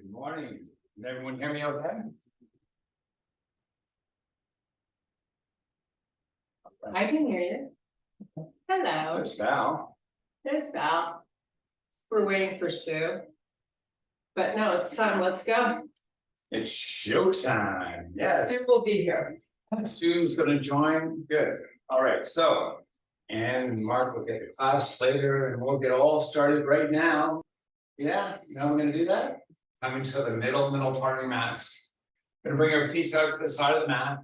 Good morning. Can everyone hear me okay? I can hear you. Hello, There's Val. there's Val. We're waiting for Sue. But no, it's time, let's go. It's showtime. Yes. Sue will be here. Sue's gonna join. Good. All right, so. And Mark will get the class later and we'll get all started right now. Yeah, you know, we're gonna do that. Coming to the middle part of your mats. Gonna bring our feet out to the side of the mat.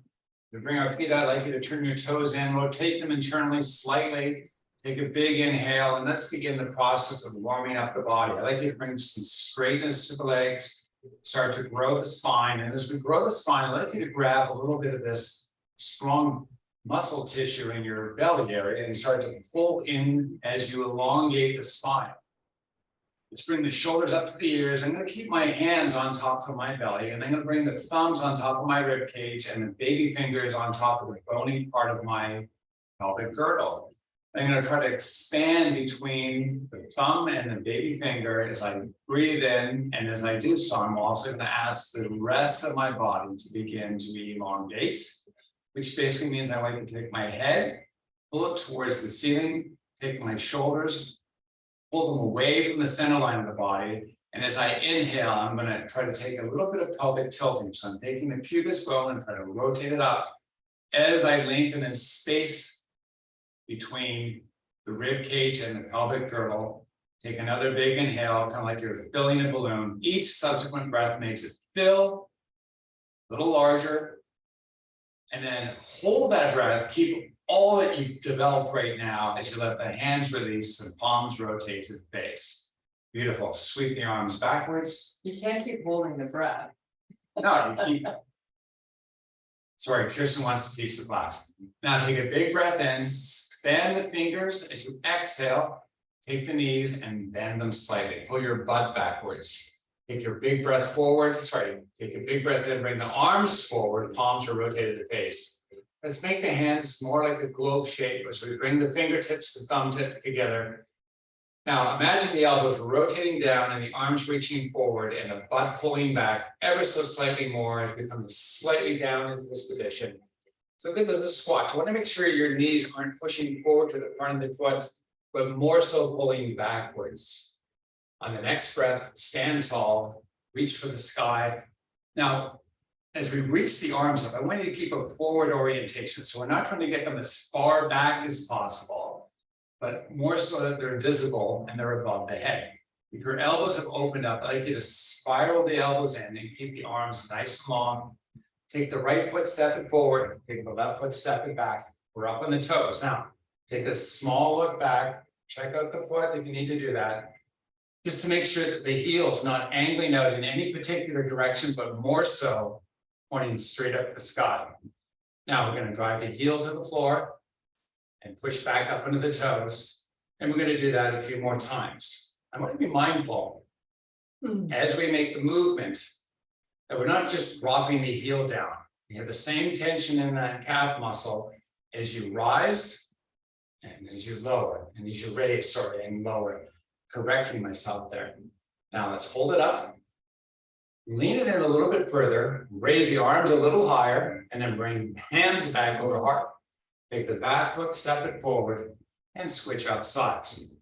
To bring our feet out, I'd like you to turn your toes in, rotate them internally slightly. Take a big inhale and let's begin the process of warming up the body. I'd like you to bring some straightness to the legs, start to grow the spine. And as we grow the spine, I'd like you to grab a little bit of this strong muscle tissue in your belly area and start to pull in as you elongate the spine. Let's bring the shoulders up to the ears. I'm going to keep my hands on top of my belly, and I'm going to bring the thumbs on top of my rib cage and the baby fingers on top of the bony part of my pelvic girdle. I'm going to try to expand between the thumb and the baby finger as I breathe in, and as I do so, I'm also going to ask the rest of my body to begin to elongate, which basically means I like to take my head, pull it towards the ceiling, take my shoulders, pull them away from the center line of the body. And as I inhale, I'm going to try to take a little bit of pelvic tilting. So I'm taking the pubic bone and try to rotate it up as I lengthen in space between the rib cage and the pelvic girdle. Take another big inhale, kind of like you're filling a balloon. Each subsequent breath makes it fill a little larger. And then hold that breath, keep all that you developed right now as you let the hands release and palms rotate to the face. Beautiful. Sweep the arms backwards. You can't keep holding the breath. No, you keep. Sorry, Kirsten wants to teach the class. Now take a big breath in, expand the fingers as you exhale, take the knees and bend them slightly. Pull your butt backwards. Take your big breath forward. Sorry, take a big breath in, bring the arms forward, palms are rotated to face. Let's make the hands more like a globe shape as we bring the fingertips, the thumb tip together. Now imagine the elbows rotating down and the arms reaching forward and the butt pulling back ever so slightly more as we come slightly down into this position. So good little squat. You want to make sure your knees aren't pushing forward to the front of the foot, but more so pulling backwards. On the next breath, stand tall, reach for the sky. Now, as we reach the arms up, I want you to keep a forward orientation. So we're not trying to get them as far back as possible, but more so that they're visible and they're above the head. If your elbows have opened up, I'd like you to spiral the elbows in and keep the arms nice and long. Take the right foot stepping forward, take the left foot stepping back. We're up on the toes. Now, take a small look back, check out the foot if you need to do that. Just to make sure that the heel is not angling out in any particular direction, but more so pointing straight up to the sky. Now we're going to drive the heel to the floor and push back up into the toes. And we're going to do that a few more times. I want to be mindful as we make the movement that we're not just dropping the heel down. We have the same tension in that calf muscle as you rise and as you lower and as you raise, sorry, and lower. Correcting myself there. Now let's hold it up. Lean it in a little bit further, raise the arms a little higher, and then bring hands back over heart. Take the back foot, step it forward, and switch out sides.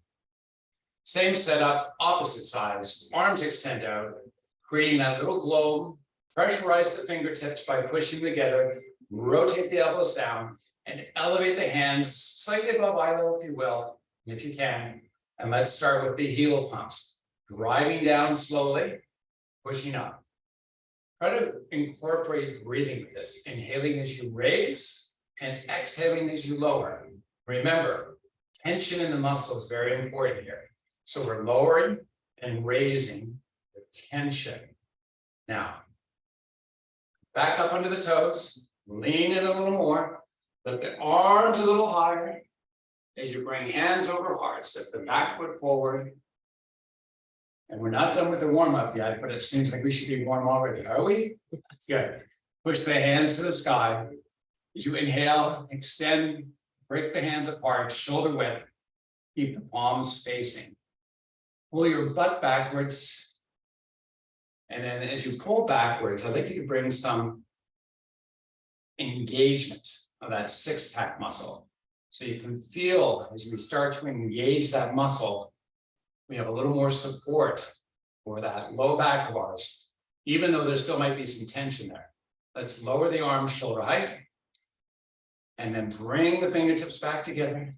Same setup, opposite sides. Arms extend out, creating that little globe. Pressurize the fingertips by pushing together. Rotate the elbows down, and elevate the hands slightly above eye level, if you will, if you can. And let's start with the heel pumps. Driving down slowly, pushing up. Try to incorporate breathing with this, inhaling as you raise and exhaling as you lower. Remember, tension in the muscle is very important here. So we're lowering and raising the tension. Now, back up under the toes, lean in a little more, lift the arms a little higher. As you bring hands over heart, step the back foot forward. And we're not done with the warm-up yet, but it seems like we should be warm already, are we? Yes. Good. Push the hands to the sky. As you inhale, extend, break the hands apart, shoulder width. Keep the palms facing. Pull your butt backwards. And then as you pull backwards, I'd like you to bring some engagement of that six-pack muscle. So you can feel as we start to engage that muscle, we have a little more support for that low back of ours, even though there still might be some tension there. Let's lower the arms shoulder height. And then bring the fingertips back together.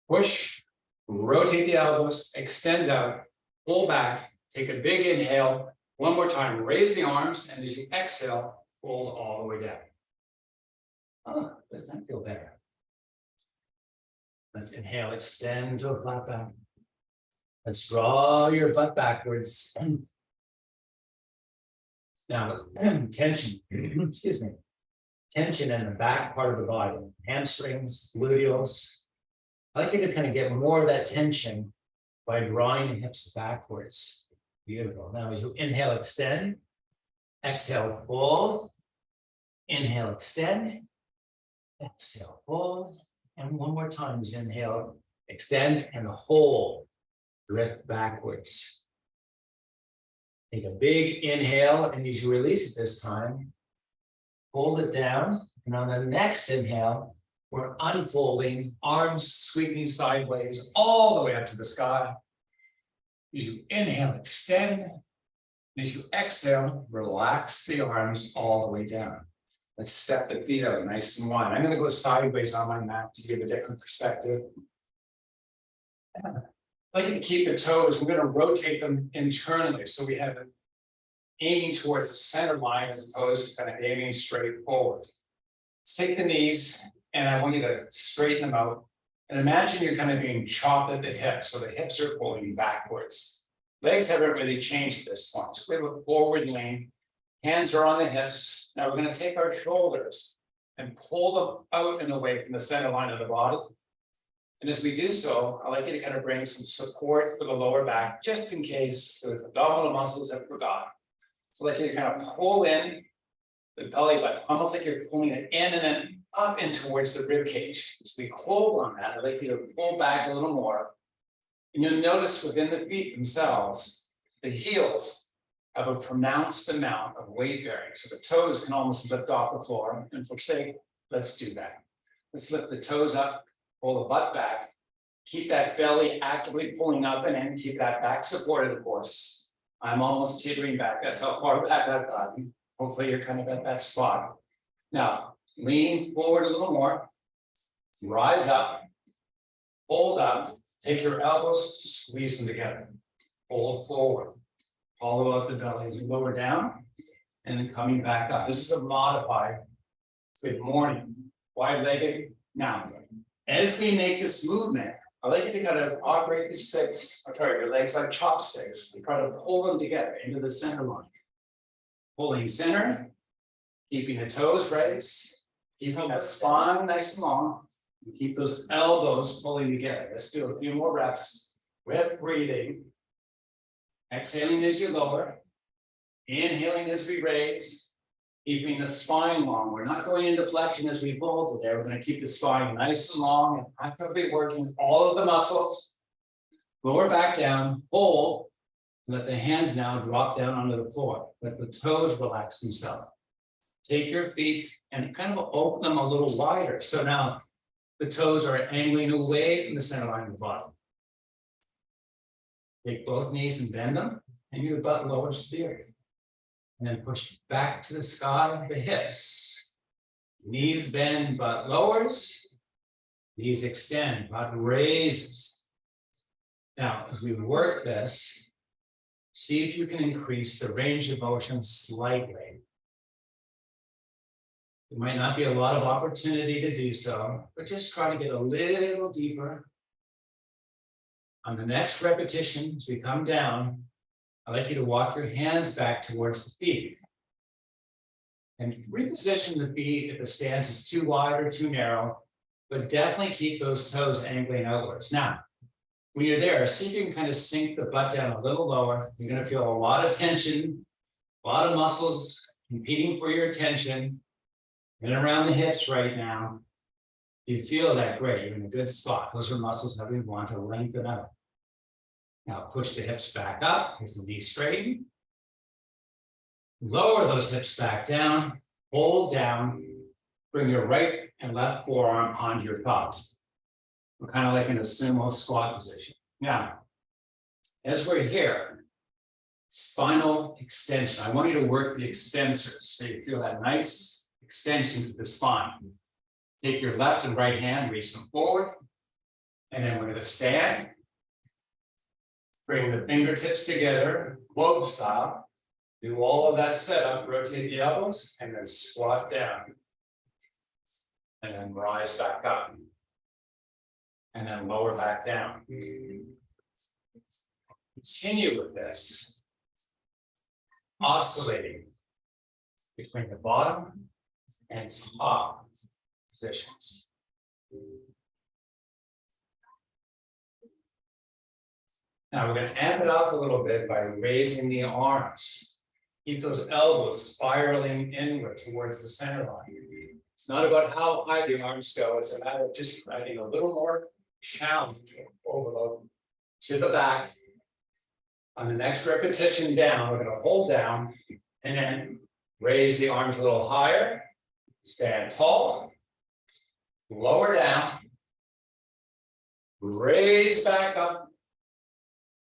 Push, rotate the elbows, extend out, pull back, take a big inhale. One more time, raise the arms, and as you exhale, fold all the way down. Oh, does that feel better? Let's inhale, extend to a flat back. Let's draw your butt backwards. Now, tension, excuse me, tension in the back part of the body, hamstrings, gluteals. I like you to kind of get more of that tension by drawing the hips backwards. Beautiful. Now, as you inhale, extend, exhale, fold, inhale, extend, exhale, fold, and one more time as inhale, extend, and hold, drift backwards. Take a big inhale, and as you release it this time, hold it down, and on the next inhale, we're unfolding, arms sweeping sideways all the way up to the sky. As you inhale, extend, and as you exhale, relax the arms all the way down. Let's step the feet out nice and wide. I'm going to go sideways on my mat to give a different perspective. I'd like you to keep the toes. We're going to rotate them internally, so we have it aiming towards the center line as opposed to kind of aiming straight forward. Take the knees, and I want you to straighten them out. And imagine you're kind of being chopped at the hips, so the hips are pulling backwards. Legs haven't really changed at this point. So we have a forward lean. Hands are on the hips. Now we're going to take our shoulders and pull them out and away from the center line of the body. And as we do so, I'd like you to kind of bring some support for the lower back, just in case those abdominal muscles have forgotten. So I'd like you to kind of pull in the belly button, almost like you're pulling it in and then up and towards the rib cage. As we hold on that, I'd like you to pull back a little more. And you'll notice within the feet themselves, the heels have a pronounced amount of weight bearing. So the toes can almost lift off the floor. And for sake, let's do that. Let's lift the toes up, pull the butt back, keep that belly actively pulling up and in, keep that back supported, of course. I'm almost teetering back. That's how far back I've gotten. Hopefully you're kind of at that spot. Now, lean forward a little more, rise up, hold up, take your elbows, squeeze them together, fold forward, follow out the belly as you lower down, and then coming back up. This is a modified good morning, wide-legged. Now, as we make this movement, I like you to kind of operate the sticks, your legs like chopsticks, and try to pull them together into the center line. Pulling center, keeping the toes raised, keeping that spine nice and long, and keep those elbows pulling together. Let's do a few more reps with breathing. Exhaling as you lower, inhaling as we raise, keeping the spine long. We're not going into flexion as we fold today. We're going to keep the spine nice and long and actively working all of the muscles. Lower back down, hold. Let the hands now drop down onto the floor. Let the toes relax themselves. Take your feet and kind of open them a little wider. So now the toes are angling away from the center line of the body. Take both knees and bend them, and your butt lowers to the earth. And then push back to the sky, the hips. Knees bend, butt lowers. Knees extend, butt raises. Now, as we work this, see if you can increase the range of motion slightly. There might not be a lot of opportunity to do so, but just try to get a little deeper. On the next repetition, as we come down, I'd like you to walk your hands back towards the feet. And reposition the feet if the stance is too wide or too narrow, but definitely keep those toes angling outwards. Now, when you're there, see if you can kind of sink the butt down a little lower. You're going to feel a lot of tension, a lot of muscles competing for your attention. In and around the hips right now. You feel that, great, you're in a good spot. Those are muscles that we want to lengthen out. Now push the hips back up, as the knees straighten. Lower those hips back down, hold down, bring your right and left forearm onto your thighs. We're kind of like in a sumo squat position. Now, as we're here, spinal extension. I want you to work the extensors so you feel that nice extension to the spine. Take your left and right hand, reach them forward, and then we're going to stand. Bring the fingertips together, globe style. Do all of that setup, rotate the elbows, and then squat down. And then rise back up. And then lower back down. Continue with this. Oscillating between the bottom and top positions. Now we're going to amp it up a little bit by raising the arms. Keep those elbows spiraling inward towards the center line. It's not about how high the arms go, it's a matter of just adding a little more challenge overload to the back. On the next repetition down, we're going to hold down and then raise the arms a little higher. Stand tall. Lower down. Raise back up.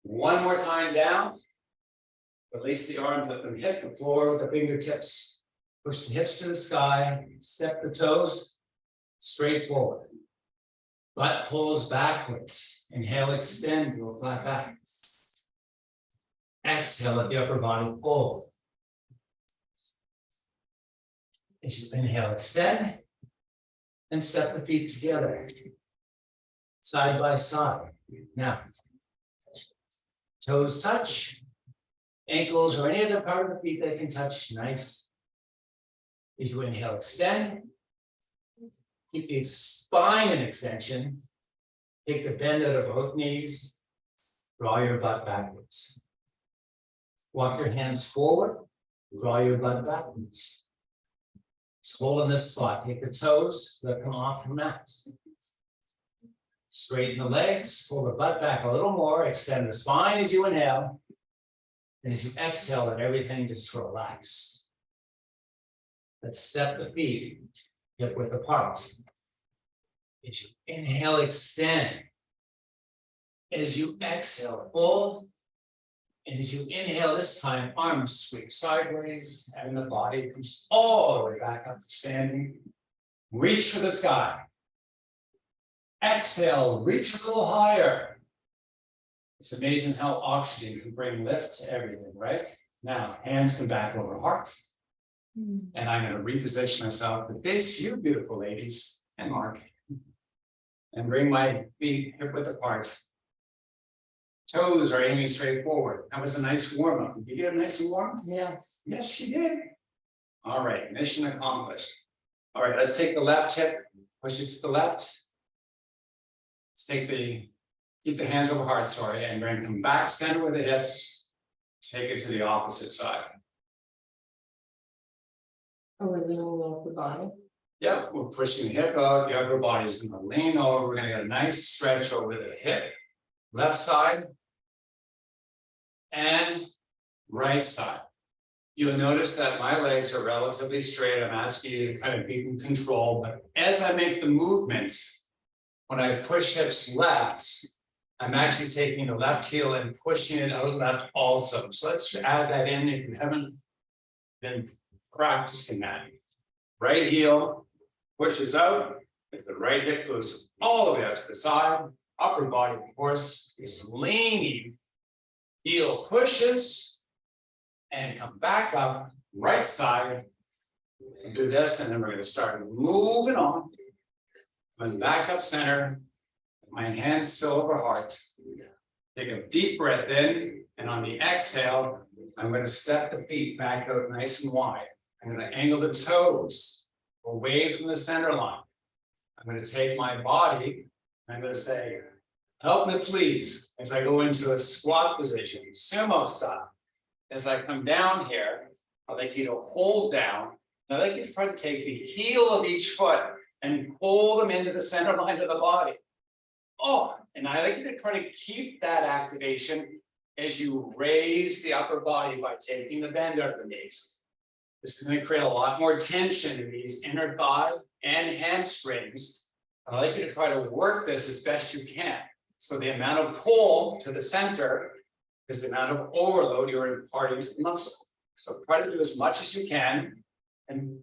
One more time down. Release the arms, let them hit the floor with the fingertips. Push the hips to the sky. Step the toes straight forward. Butt pulls backwards. Inhale, extend to a flat back. Exhale, let the upper body fold. As you inhale, extend, and step the feet together, side by side. Now, toes touch, ankles or any other part of the feet that can touch, nice. As you inhale, extend, keep the spine in extension, take the bend out of both knees, draw your butt backwards. Walk your hands forward, draw your butt backwards. Just hold in this spot, take the toes, let them off your mat. Straighten the legs, pull the butt back a little more, extend the spine as you inhale. And as you exhale, let everything just relax. Let's step the feet hip width apart. As you inhale, extend. As you exhale, fold. And as you inhale this time, arms sweep sideways, and the body comes all the way back up to standing. Reach for the sky. Exhale, reach a little higher. It's amazing how oxygen can bring lift to everything, right? Now, hands come back over hearts. And I'm going to reposition myself to face you, beautiful ladies, and Mark. And bring my feet hip width apart. Toes are aiming straight forward. That was a nice warm up. Did you get nice and warm? Yes. Yes, she did. All right, mission accomplished. All right, let's take the left hip, push it to the left. Let's keep the hands over heart, sorry, and bring them back center with the hips. Take it to the opposite side. Oh, we're leaning over the body. Yep, we're pushing the hip out. The upper body is going to lean over. We're going to get a nice stretch over the hip. Left side and right side. You'll notice that my legs are relatively straight. I'm asking you to kind of be in control, but as I make the movement, when I push hips left, I'm actually taking the left heel and pushing it out left also. So let's add that in if you haven't been practicing that. Right heel pushes out, as the right hip goes all the way out to the side. Upper body, of course, is leaning. Heel pushes and come back up, right side. And do this, and then we're going to start moving on. Come back up center. My hands still over heart. Take a deep breath in, and on the exhale, I'm going to step the feet back out nice and wide. I'm going to angle the toes away from the center line. I'm going to take my body. I'm going to say, help me please, as I go into a squat position, sumo style. As I come down here, I'd like you to hold down. I'd like you to try to take the heel of each foot and pull them into the center line of the body. Oh, and I'd like you to try to keep that activation as you raise the upper body by taking the bend out of the knees. This is going to create a lot more tension in these inner thigh and hamstrings. I'd like you to try to work this as best you can. So the amount of pull to the center is the amount of overload you're imparting to the muscle. So try to do as much as you can and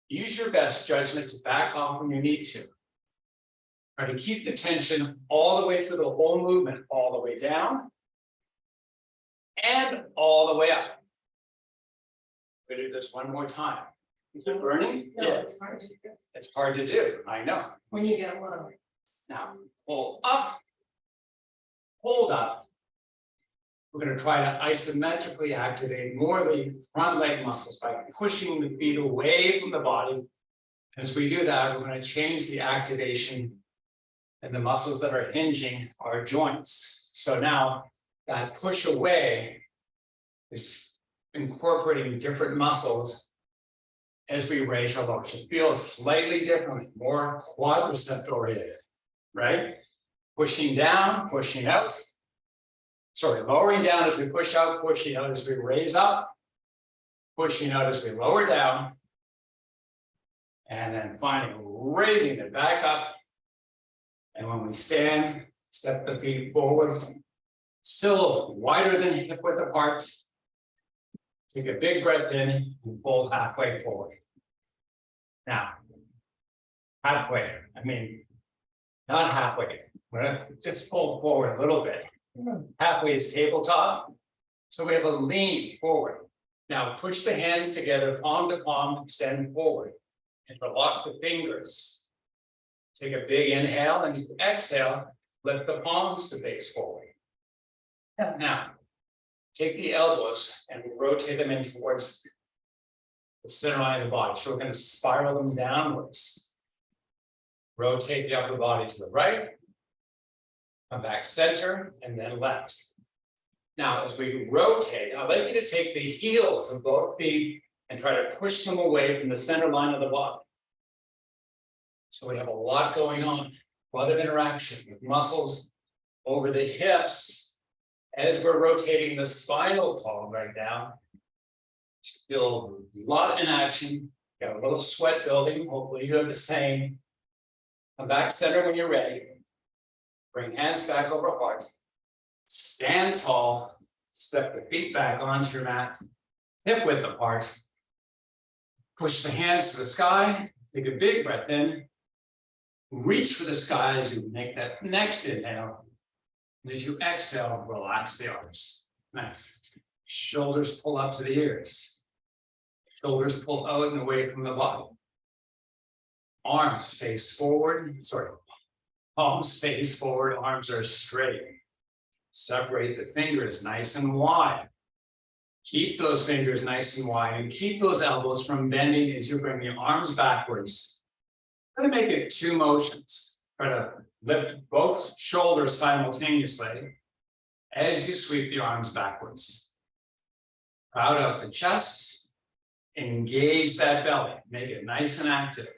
use your best judgment to back off when you need to. Try to keep the tension all the way through the whole movement, all the way down and all the way up. We're going to do this one more time. Is it burning? No, Yeah. it's hard to do. It's hard to do, I know. When you get low. Now, pull up, hold up. We're going to try to isometrically activate more of the front leg muscles by pushing the feet away from the body. As we do that, we're going to change the activation and the muscles that are hinging our joints. So now that push away is incorporating different muscles as we raise our lower. It feels slightly differently, more quadricep oriented, right? Pushing down, pushing out. Sorry, lowering down as we push out, pushing out as we raise up, pushing out as we lower down, and then finally raising it back up. And when we stand, step the feet forward, still wider than hip width apart. Take a big breath in and fold halfway forward. Now, halfway, I mean, not halfway, we're gonna just fold forward a little bit. Halfway is tabletop, so we have a lean forward. Now push the hands together, palm to palm, extend forward, interlock the fingers. Take a big inhale and exhale, lift the palms to face forward. Now, take the elbows and rotate them in towards the center line of the body. So we're going to spiral them downwards. Rotate the upper body to the right. Come back center and then left. Now, as we rotate, I'd like you to take the heels of both feet and try to push them away from the center line of the body. So we have a lot going on, a lot of interaction with muscles over the hips as we're rotating the spinal column right now. Feel a lot in action, got a little sweat building, hopefully you have the same. Come back center when you're ready. Bring hands back over heart. Stand tall, step the feet back onto your mat, hip width apart. Push the hands to the sky, take a big breath in. Reach for the sky as you make that next inhale. And as you exhale, relax the arms. Nice. Shoulders pull up to the ears. Shoulders pull out and away from the body. Arms face forward. Sorry. Palms face forward. Arms are straight. Separate the fingers nice and wide. Keep those fingers nice and wide and keep those elbows from bending as you bring the arms backwards. Try to make it two motions. Try to lift both shoulders simultaneously as you sweep the arms backwards. Proud out the chest. Engage that belly. Make it nice and active.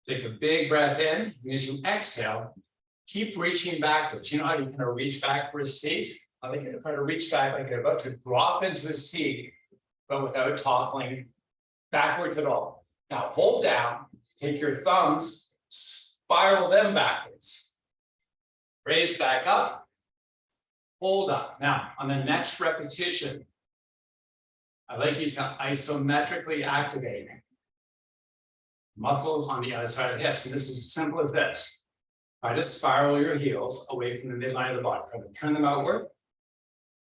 Take a big breath in. And as you exhale, keep reaching backwards. You know how you kind of reach back for a seat? I think you try to reach back like you're about to drop into a seat, but without toppling backwards at all. Now hold down. Take your thumbs, spiral them backwards. Raise back up, hold up. Now, on the next repetition, I'd like you to isometrically activate muscles on the other side of the hips. And this is as simple as this. Try to spiral your heels away from the midline of the body. Try to turn them outward.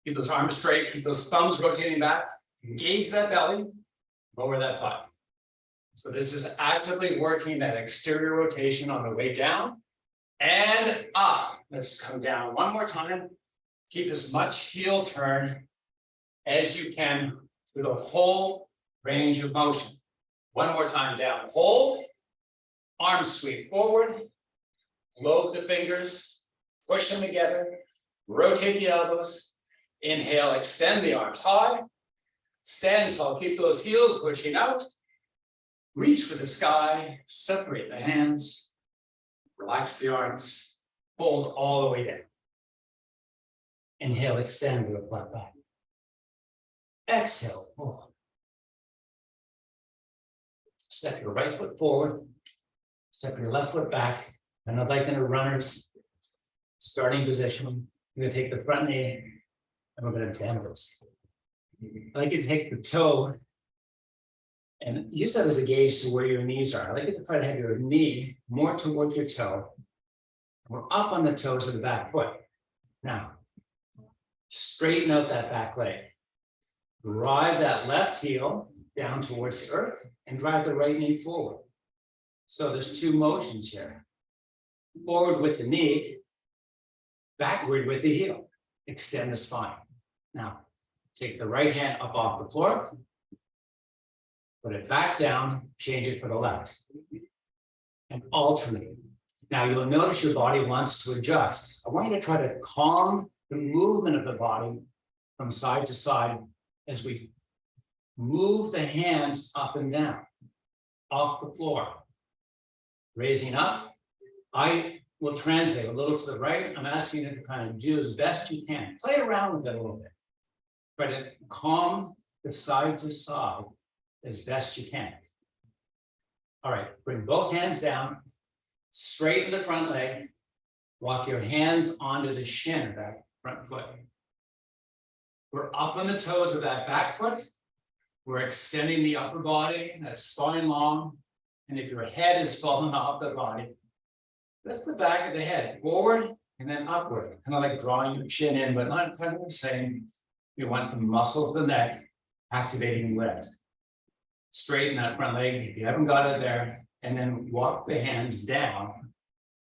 Keep those arms straight, keep those thumbs rotating back. Engage that belly, lower that butt. So this is actively working that exterior rotation on the way down and up. Let's come down one more time. Keep as much heel turn as you can through the whole range of motion. One more time down, hold, arms sweep forward, lobe the fingers, push them together, rotate the elbows, inhale, extend the arms high, stand tall, keep those heels pushing out. Reach for the sky, separate the hands, relax the arms, fold all the way down. Inhale, extend to a flat back. Exhale, pull. Step your right foot forward. Step your left foot back. And I'd like in a runner's starting position. You're gonna take the front knee and we're gonna bend this. I'd like you to take the toe and use that as a gauge to where your knees are. I'd like you to try to have your knee more towards your toe. We're up on the toes of the back foot. Now, straighten out that back leg. Drive that left heel down towards the earth and drive the right knee forward. So there's two motions here. Forward with the knee, backward with the heel. Extend the spine. Now, take the right hand up off the floor. Put it back down, change it for the left. And alternate. Now you'll notice your body wants to adjust. I want you to try to calm the movement of the body from side to side as we move the hands up and down, off the floor. Raising up, I will translate a little to the right. I'm asking you to kind of do as best you can. Play around with it a little bit. Try to calm the side to side as best you can. All right, bring both hands down, straighten the front leg, walk your hands onto the shin of that front foot. We're up on the toes of that back foot. We're extending the upper body, that spine long. And if your head is falling off the body, lift the back of the head forward and then upward, kind of like drawing your chin in, but not kind of the same. You want the muscles of the neck activating lift. Straighten that front leg if you haven't got it there, and then walk the hands down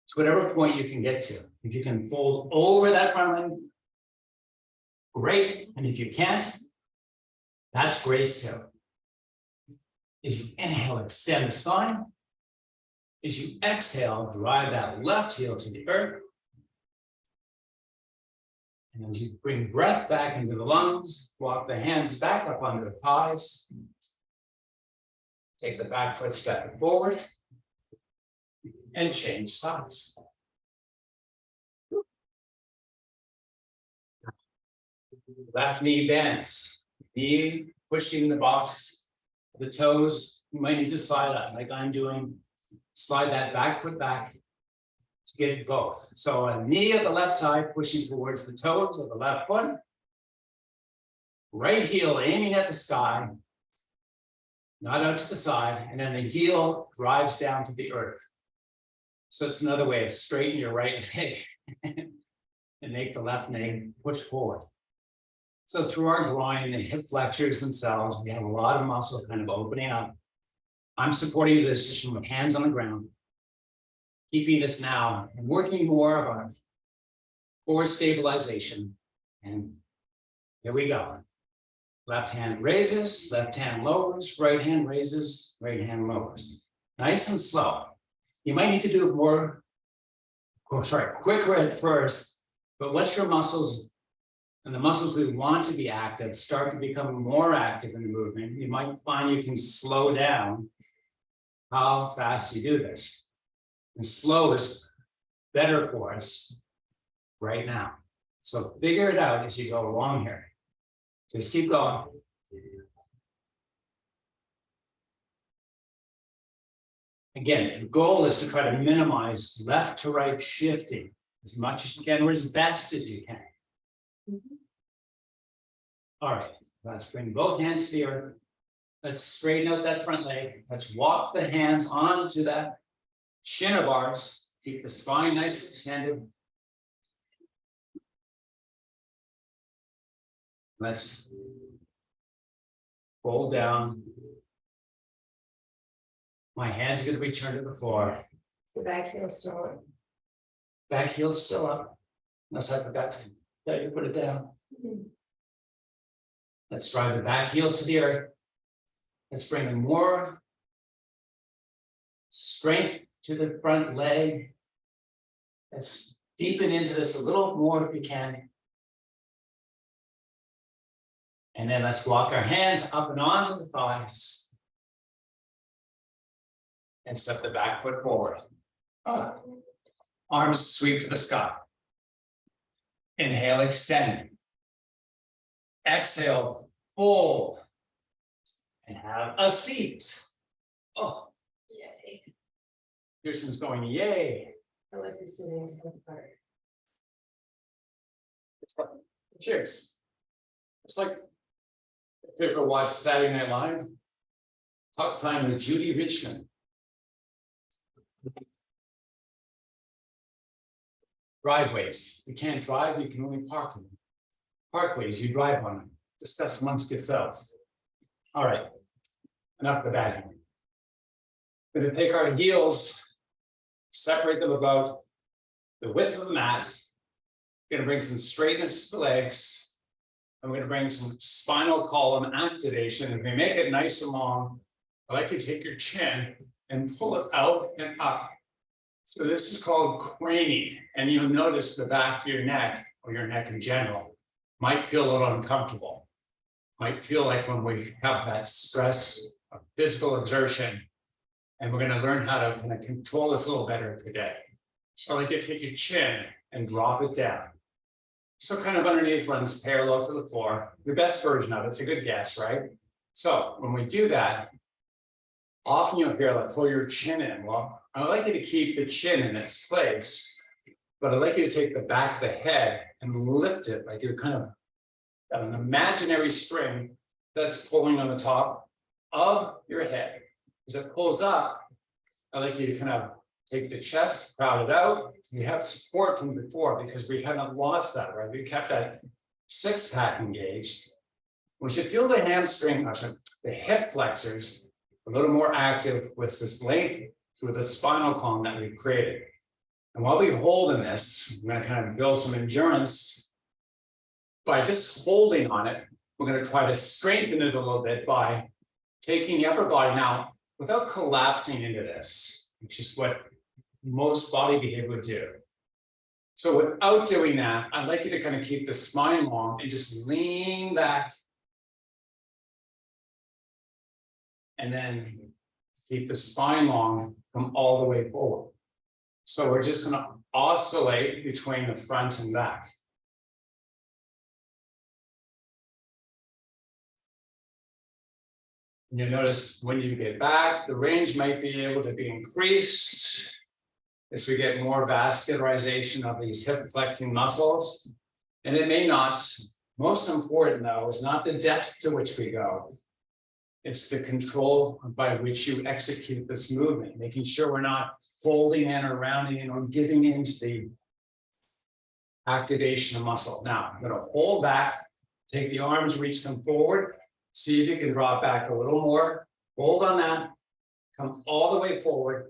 to whatever point you can get to. If you can fold over that front leg, great. And if you can't, that's great too. As you inhale, extend the spine. As you exhale, drive that left heel to the earth. And as you bring breath back into the lungs, walk the hands back up under the thighs. Take the back foot step forward and change sides. Left knee bends, knee pushing the box, the toes. You might need to slide up like I'm doing. Slide that back foot back to get both. So a knee of the left side pushing towards the toes of the left foot. Right heel aiming at the sky. Not out to the side, and then the heel drives down to the earth. So it's another way of straighten your right leg and make the left leg push forward. So through our groin, the hip flexors themselves, we have a lot of muscle kind of opening up. I'm supporting the position with hands on the ground, keeping this now and working more of our core stabilization. And here we go. Left hand raises, left hand lowers, right hand raises, right hand lowers. Nice and slow. You might need to do it more, quicker at first, but once your muscles and the muscles we want to be active start to become more active in the movement, you might find you can slow down how fast you do this. And slow is better for us right now. So figure it out as you go along here. Just keep going. Again, the goal is to try to minimize left to right shifting as much as you can or as best as you can. All right, let's bring both hands to the earth. Let's straighten out that front leg. Let's walk the hands onto that shin of ours. Keep the spine nice and extended. Let's fold down. My hands are going to return to the floor. The back heel still up. Back heel's still up. Unless I forgot to tell you to put it down. Let's drive the back heel to the earth. Let's bring in more strength to the front leg. Let's deepen into this a little more if we can. And then let's walk our hands up and onto the thighs. And step the back foot forward. Arms sweep to the sky. Inhale, extend. Exhale, fold. And have a seat. Oh, Yay. Kirsten's going, yay. I like the sitting part. Cheers. It's like, if you ever watched Saturday Night Live, Talk Time with Judy Richmond. Driveways, you can't drive, you can only park them. Parkways, you drive on them. Discuss amongst yourselves. All right, enough of the bad humor. We're going to take our heels, separate them about the width of the mat. We're going to bring some straightness to the legs. And we're going to bring some spinal column activation. If we make it nice and long, I like you to take your chin and pull it out and up. So this is called craning, and you'll notice the back of your neck, or your neck in general, might feel a little uncomfortable. Might feel like when we have that stress of physical exertion, and we're going to learn how to kind of control this a little better today. So I like you to take your chin and drop it down. So kind of underneath runs parallel to the floor. The best version of it's a good guess, right? So when we do that, often you'll hear like pull your chin in. Well, I like you to keep the chin in its place, but I'd like you to take the back of the head and lift it like you're kind of got an imaginary string that's pulling on the top of your head. As it pulls up, I'd like you to kind of take the chest, crowd it out. You have support from before because we haven't lost that, right? We kept that six-pack engaged. We should feel the hamstring, the hip flexors a little more active with this length to the spinal column that we've created. And while we hold in this, I'm going to kind of build some endurance. By just holding on it, we're going to try to strengthen it a little bit by taking the upper body now without collapsing into this, which is what most body behavior would do. So without doing that, I'd like you to kind of keep the spine long and just lean back. And then keep the spine long, come all the way forward. So we're just going to oscillate between the front and back. And you'll notice when you get back, the range might be able to be increased as we get more vascularization of these hip flexing muscles. And it may not. Most important, though, is not the depth to which we go. It's the control by which you execute this movement, making sure we're not folding in or rounding in or giving into the activation of muscle. Now, I'm going to hold back, take the arms, reach them forward, see if you can drop back a little more. Hold on that, come all the way forward,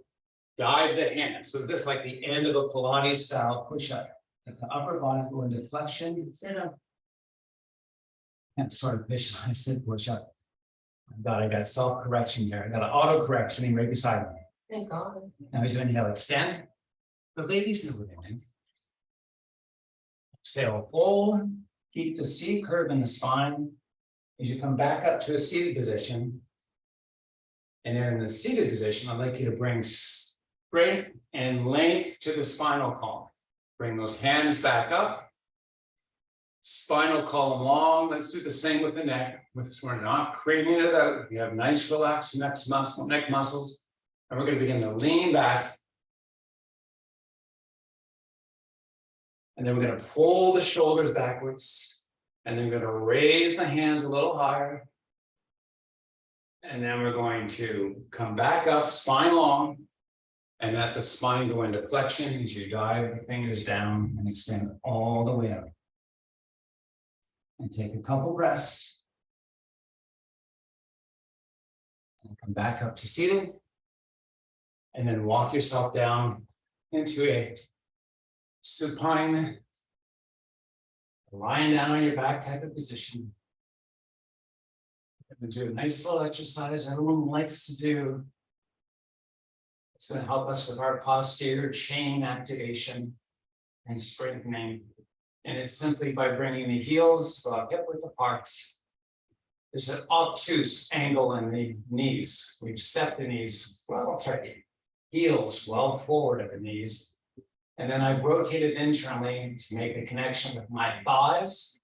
dive the hands. So this is like the end of a Pilates style push-up. Let the upper body go into flexion. Sit up. And sorry, I said push-up. God, I got self-correction here. I got an auto-correction right beside me. Thank God. Now he's going to inhale, extend. The ladies know what they're doing. Exhale, fold. Keep the C curve in the spine. As you come back up to a seated position. And then in the seated position, I'd like you to bring strength and length to the spinal column. Bring those hands back up. Spinal column long. Let's do the same with the neck. We're not craning it out. We have nice relaxed neck muscles. And we're going to begin to lean back. And then we're going to pull the shoulders backwards. And then we're going to raise the hands a little higher. And then we're going to come back up, spine long. And let the spine go into flexion as you dive the fingers down and extend all the way up. And take a couple breaths. And come back up to seated. And then walk yourself down into a supine, lying down on your back type of position. We're going to do a nice little exercise everyone likes to do. It's going to help us with our posterior chain activation and strengthening. And it's simply by bringing the heels hip width apart. There's an obtuse angle in the knees. We've stepped the knees well straight, heels well forward at the knees. And then I've rotated internally to make a connection with my thighs.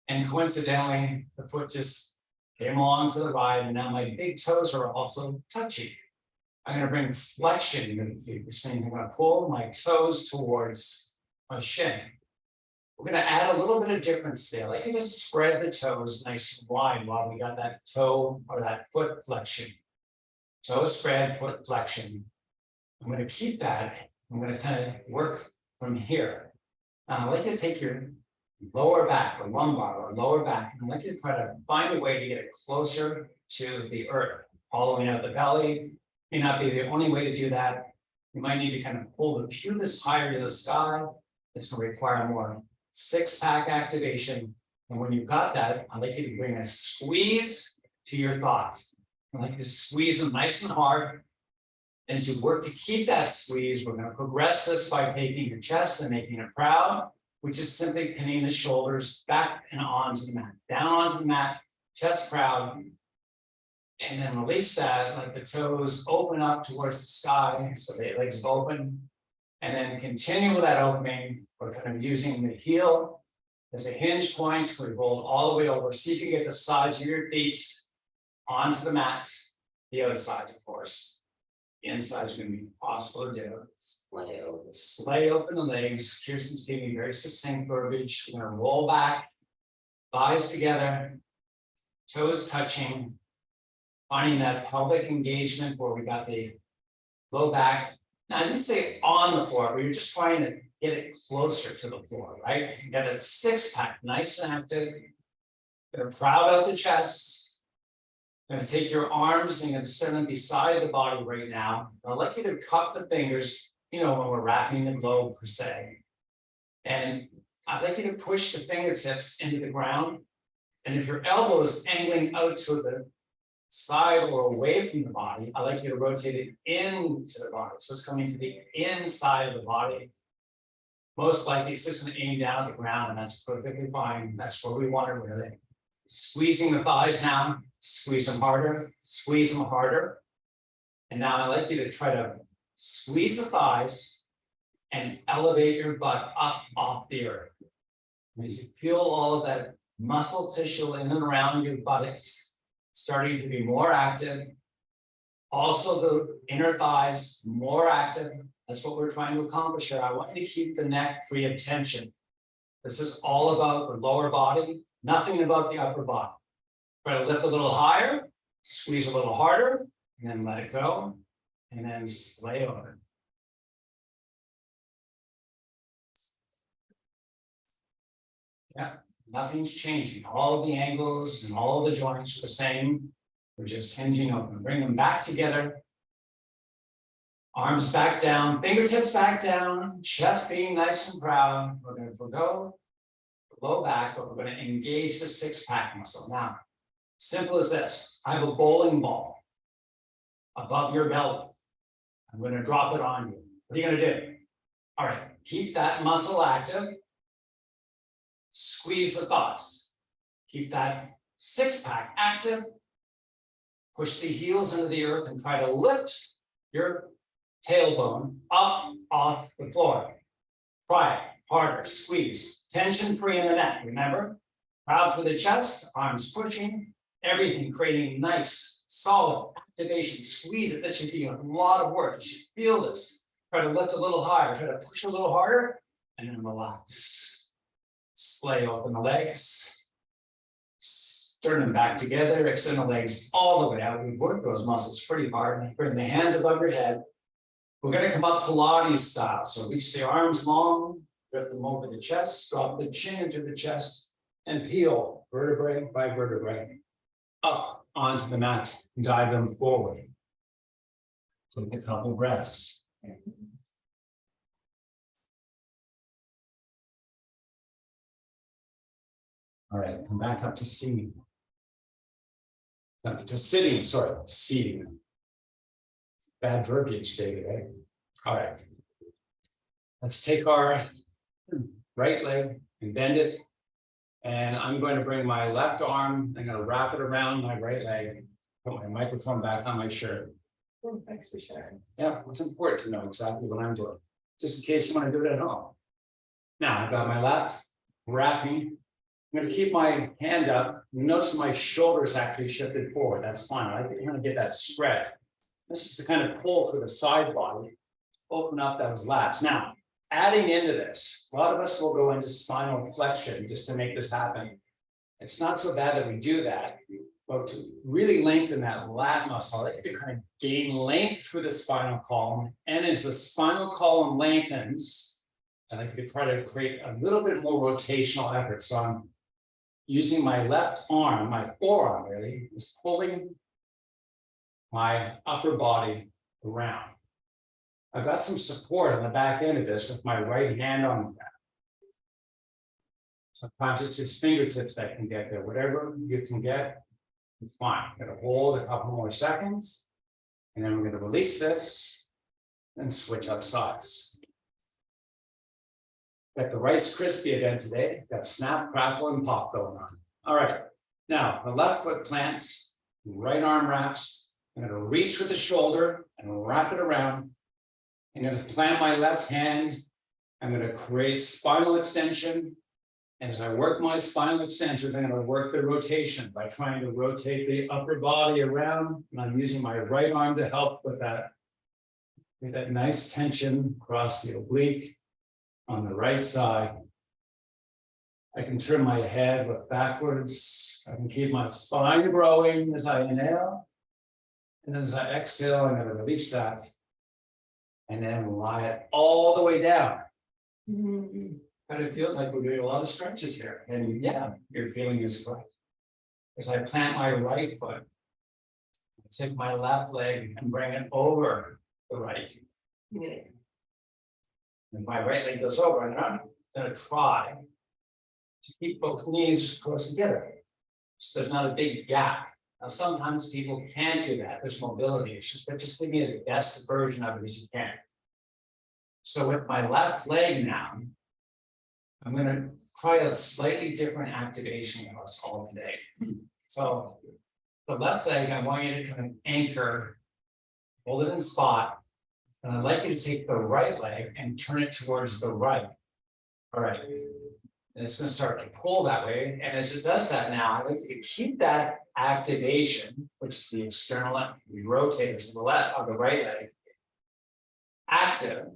And coincidentally, the foot just came along for the ride. And now my big toes are also touching. I'm gonna bring flexion into the feet. The same thing. I'm gonna pull my toes towards my shin. We're gonna add a little bit of difference there. Like you just spread the toes nice and wide while we got that toe or that foot flexion. Toe spread, foot flexion. I'm gonna keep that. I'm gonna kind of work from here. Now I'd like you to take your lower back or lumbar or lower back, and I'd like you to try to find a way to get it closer to the earth, following out the belly. May not be the only way to do that. You might need to kind of pull the pubis higher to the sky. It's going to require more six-pack activation. And when you've got that, I'd like you to bring a squeeze to your thoughts. I'd like to squeeze them nice and hard. And as you work to keep that squeeze, we're going to progress this by taking your chest and making it proud, which is simply pinning the shoulders back and onto the mat, down onto the mat, chest proud. And then release that, like the toes open up towards the sky, so the legs open. And then continue with that opening. We're kind of using the heel as a hinge point. We roll all the way over. See if you can get the sides of your feet onto the mat. The other side, of course. The inside is going to be impossible to do. Slay open the legs. Kirsten's giving very succinct verbiage. We're going to roll back, thighs together, toes touching. Finding that pelvic engagement where we got the low back. Now I didn't say on the floor, but you're just trying to get it closer to the floor, right? You got that six-pack, nice and active. Gonna proud out the chest. Gonna take your arms and you're gonna send them beside the body right now. I'd like you to cup the fingers, you know, when we're wrapping the globe per se. And I'd like you to push the fingertips into the ground. And if your elbow is angling out to the side or away from the body, I like you to rotate it into the body. So it's coming to the inside of the body. Most likely it's just going to aim down at the ground, and that's perfectly fine. That's where we want it really. Squeezing the thighs now, squeeze them harder, squeeze them harder. And now I'd like you to try to squeeze the thighs and elevate your butt up off the earth. And as you feel all of that muscle tissue in and around your buttocks starting to be more active. Also the inner thighs more active. That's what we're trying to accomplish here. I want you to keep the neck free of tension. This is all about the lower body, nothing about the upper body. Try to lift a little higher, squeeze a little harder, and then let it go, and then lay over. Yeah. Nothing's changing. All of the angles and all of the joints are the same. We're just hinging open. Bring them back together. Arms back down, fingertips back down, chest being nice and proud. We're going to forgo the low back, but we're going to engage the six-pack muscle. Now, simple as this. I have a bowling ball above your belly. I'm going to drop it on you. What are you going to do? All right, keep that muscle active. Squeeze the thighs. Keep that six-pack active. Push the heels into the earth and try to lift your tailbone up off the floor. Try it harder, squeeze. Tension free in the neck, remember? Proud for the chest, arms pushing, everything creating nice, solid activation. Squeeze it. That should be a lot of work. You should feel this. Try to lift a little higher, try to push a little harder, and then relax. Splay open the legs, turn them back together, extend the legs all the way out. We've worked those muscles pretty hard. Bring the hands above your head. We're going to come up Pilates style. So reach the arms long, lift them over the chest, drop the chin into the chest, and peel vertebrae by vertebrae up onto the mat and dive them forward. Take a couple breaths. All right, come back up to seating. Up to sitting, sorry, seating. Bad verbiage, David, eh? All right. Let's take our right leg and bend it. And I'm going to bring my left arm, I'm going to wrap it around my right leg, put my microphone back on my shirt. Oh, thanks for sharing. Yeah, it's important to know exactly what I'm doing, just in case you want to do it at home. Now I've got my left wrapping. I'm going to keep my hand up. Notice my shoulders actually shifted forward. That's fine. I'm going to get that spread. This is to kind of pull through the side body, open up those lats. Now, adding into this, a lot of us will go into spinal flexion just to make this happen. It's not so bad that we do that, but to really lengthen that lat muscle, I like to kind of gain length through the spinal column. And as the spinal column lengthens, I like to try to create a little bit more rotational effort. So I'm using my left arm, my forearm really, is pulling my upper body around. I've got some support on the back end of this with my right hand on the back. Sometimes it's just fingertips that can get there. Whatever you can get, it's fine. I'm going to hold a couple more seconds, and then we're going to release this and switch up sides. Got the Rice Krispie again today. Got snap, crackle, and pop going on. All right. Now, the left foot plants, right arm wraps. I'm going to reach with the shoulder and wrap it around. I'm going to plant my left hand. I'm going to create spinal extension. And as I work my spinal extensions, I'm going to work the rotation by trying to rotate the upper body around. And I'm using my right arm to help with that. Get that nice tension across the oblique on the right side. I can turn my head, look backwards. I can keep my spine growing as I inhale. And then as I exhale, I'm going to release that. And then lie it all the way down. But it feels like we're doing a lot of stretches here. And yeah, your feeling is correct. As I plant my right foot, I take my left leg and bring it over the right. And my right leg goes over, and I'm going to try to keep both knees close together. So there's not a big gap. Now, sometimes people can't do that. There's mobility issues, but just give me the best version of it as you can. So with my left leg now, I'm going to try a slightly different activation across all today. So the left leg, I want you to kind of anchor, hold it in spot. And I'd like you to take the right leg and turn it towards the right. All right. And it's going to start to pull that way. And as it does that now, I like you to keep that activation, which is the external rotators of the left of the right leg, active.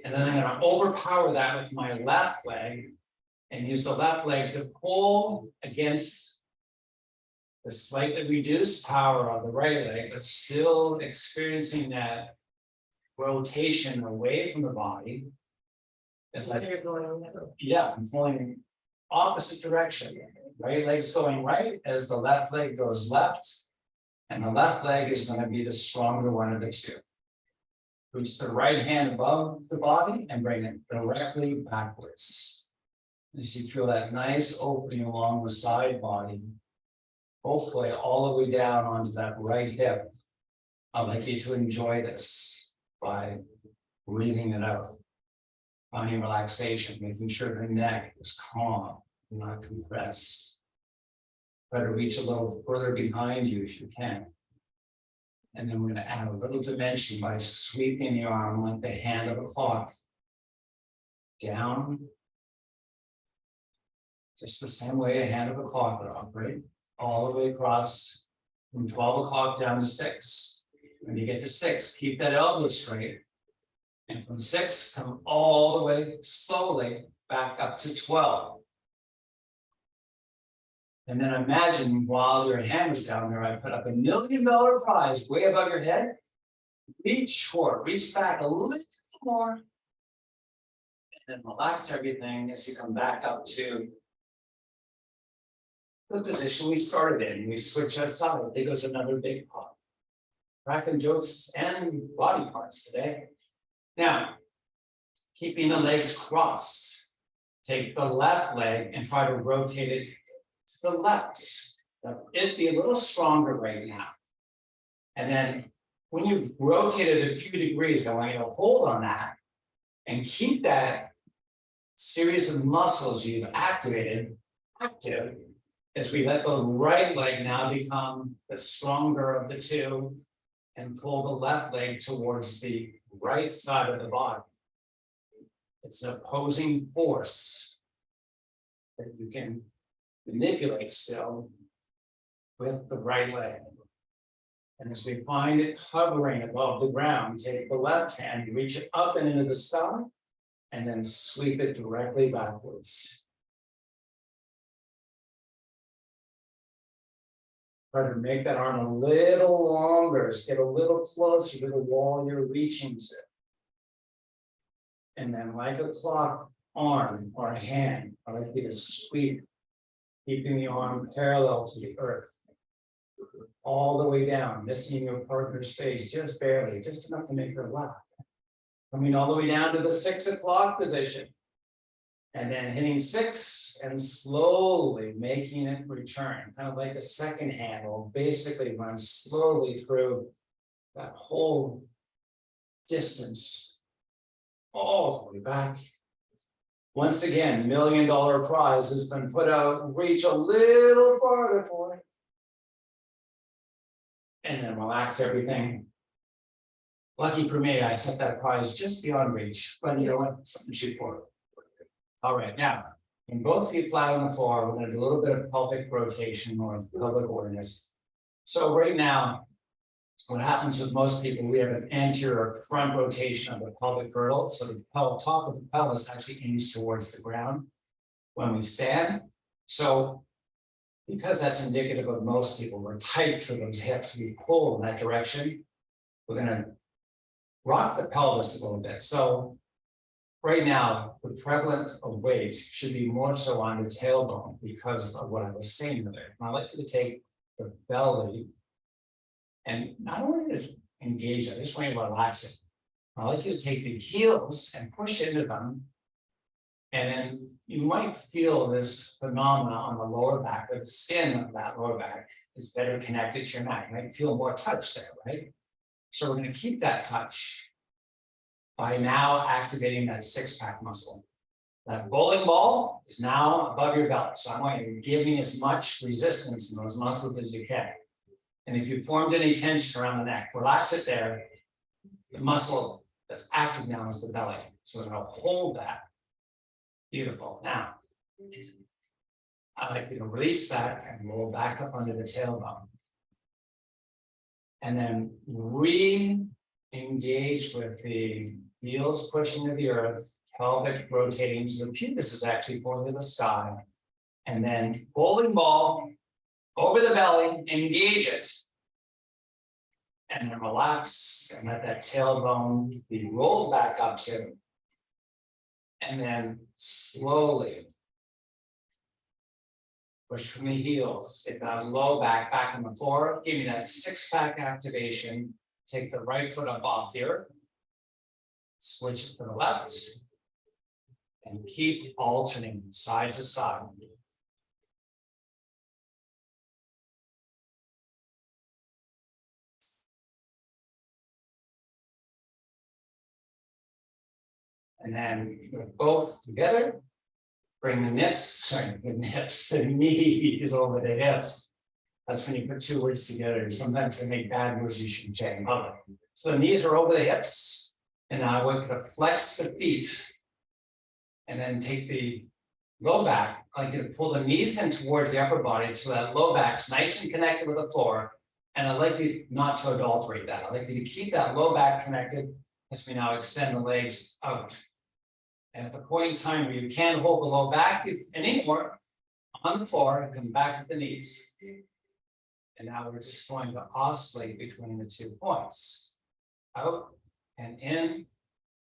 And then I'm going to overpower that with my left leg and use the left leg to pull against the slightly reduced power of the right leg, but still experiencing that rotation away from the body. As I, yeah, I'm pulling opposite direction. Right leg's going right as the left leg goes left. And the left leg is going to be the stronger one of the two. Reach the right hand above the body and bring it directly backwards. As you feel that nice opening along the side body, hopefully all the way down onto that right hip. I'd like you to enjoy this by breathing it out. Finding relaxation, making sure the neck is calm, not compressed. Try to reach a little further behind you if you can. And then we're going to add a little dimension by sweeping the arm like the hand of a clock. Down. Just the same way a hand of a clock would operate. All the way across from 12 o'clock down to 6. When you get to 6, keep that elbow straight. And from 6, come all the way slowly back up to 12. And then imagine while your hand was down there, I put up $1 million prize way above your head. Reach forward, reach back a little more. And then relax everything as you come back up to the position we started in. We switch outside. There goes another big pop. Cracking jokes and body parts today. Now, keeping the legs crossed. Take the left leg and try to rotate it to the left. It'd be a little stronger right now. And then when you've rotated a few degrees, I want you to hold on that and keep that series of muscles you've activated active as we let the right leg now become the stronger of the two and pull the left leg towards the right side of the body. It's an opposing force that you can manipulate still with the right leg. And as we find it hovering above the ground, take the left hand, reach it up and into the sky, and then sweep it directly backwards. Try to make that arm a little longer, get a little closer to the wall you're reaching to. And then like a clock arm or a hand, I like you to sweep, keeping the arm parallel to the earth. All the way down, missing your partner's face just barely, just enough to make her laugh. Coming all the way down to the 6 o'clock position. And then hitting 6 and slowly making it return, kind of like a second handle, basically run slowly through that whole distance, all the way back. Once again, $1 million prize has been put out, reach a little farther for it. And then relax everything. Lucky for me, I set that prize just beyond reach, but you know what, something to shoot for. All right, now, when both feet flat on the floor, we're gonna do a little bit of pelvic rotation or pelvic awareness. So right now, what happens with most people, we have an anterior front rotation of the pelvic girdle. So the top of the pelvis actually aims towards the ground when we stand. So because that's indicative of most people, we're tight for those hips, we pull in that direction. We're gonna rock the pelvis a little bit. So right now, the prevalent of weight should be more so on the tailbone because of what I was saying there. And I'd like you to take the belly and not only to engage it, I just want you to relax it. I'd like you to take the heels and push into them. And then you might feel this phenomena on the lower back, or the skin of that lower back is better connected to your neck. You might feel more touch there, right? So we're going to keep that touch by now activating that six-pack muscle. That bowling ball is now above your belly. So I want you to give me as much resistance in those muscles as you can. And if you formed any tension around the neck, relax it there. The muscle that's active now is the belly. So we're going to hold that. Beautiful. Now, I'd like you to release that and roll back up under the tailbone. And then re-engage with the heels pushing to the earth, pelvic rotating. So the pubis is actually pointing to the sky. And then bowling ball over the belly, engage it. And then relax and let that tailbone be rolled back up to. And then slowly push from the heels, get that low back on the floor, give me that six-pack activation, take the right foot up off here, switch it to the left, and keep alternating side to side. And then both together, bring the the knees over the hips. That's when you put two words together. Sometimes they make bad words you shouldn't check in public. So the knees are over the hips. And now I want you to flex the feet. And then take the low back. I like you to pull the knees in towards the upper body so that low back's nice and connected with the floor. And I'd like you not to adulterate that. I'd like you to keep that low back connected as we now extend the legs out. And at the point in time where you can't hold the low back anymore, on the floor, come back with the knees. And now we're just going to oscillate between the 2 points. Out and in.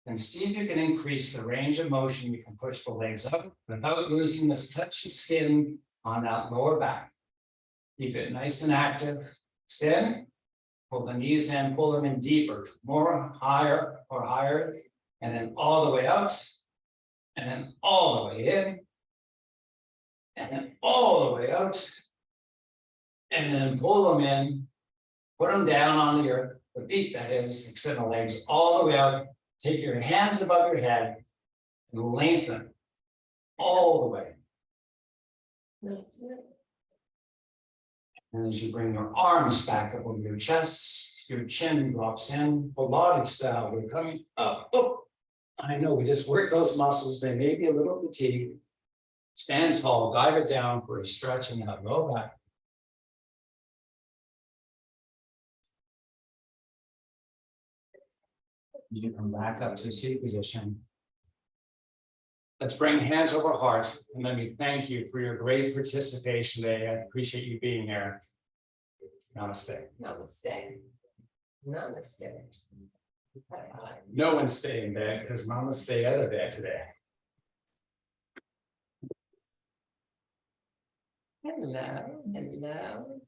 And see if you can increase the range of motion. You can push the legs up without losing this touch of skin on that lower back. Keep it nice and active. Extend. Pull the knees in, pull them in deeper, more higher or higher. And then all the way out. And then all the way in, and then all the way out, and then pull them in, put them down on the earth, the feet that is, extend the legs all the way out, take your hands above your head, and lengthen all the way. That's it. And as you bring your arms back up over your chest, your chin drops in, Pilates style, we're coming up, up. I know we just work those muscles. They may be a little fatigued. Stand tall, dive it down for a stretch in that low back. You come back up to seated position. Let's bring hands over heart and let me thank you for your great participation today. I appreciate you being here. Namaste. Namaste. Namaste. Bye-bye. No one's staying in bed because Mama stayed out of bed today. Hello, hello.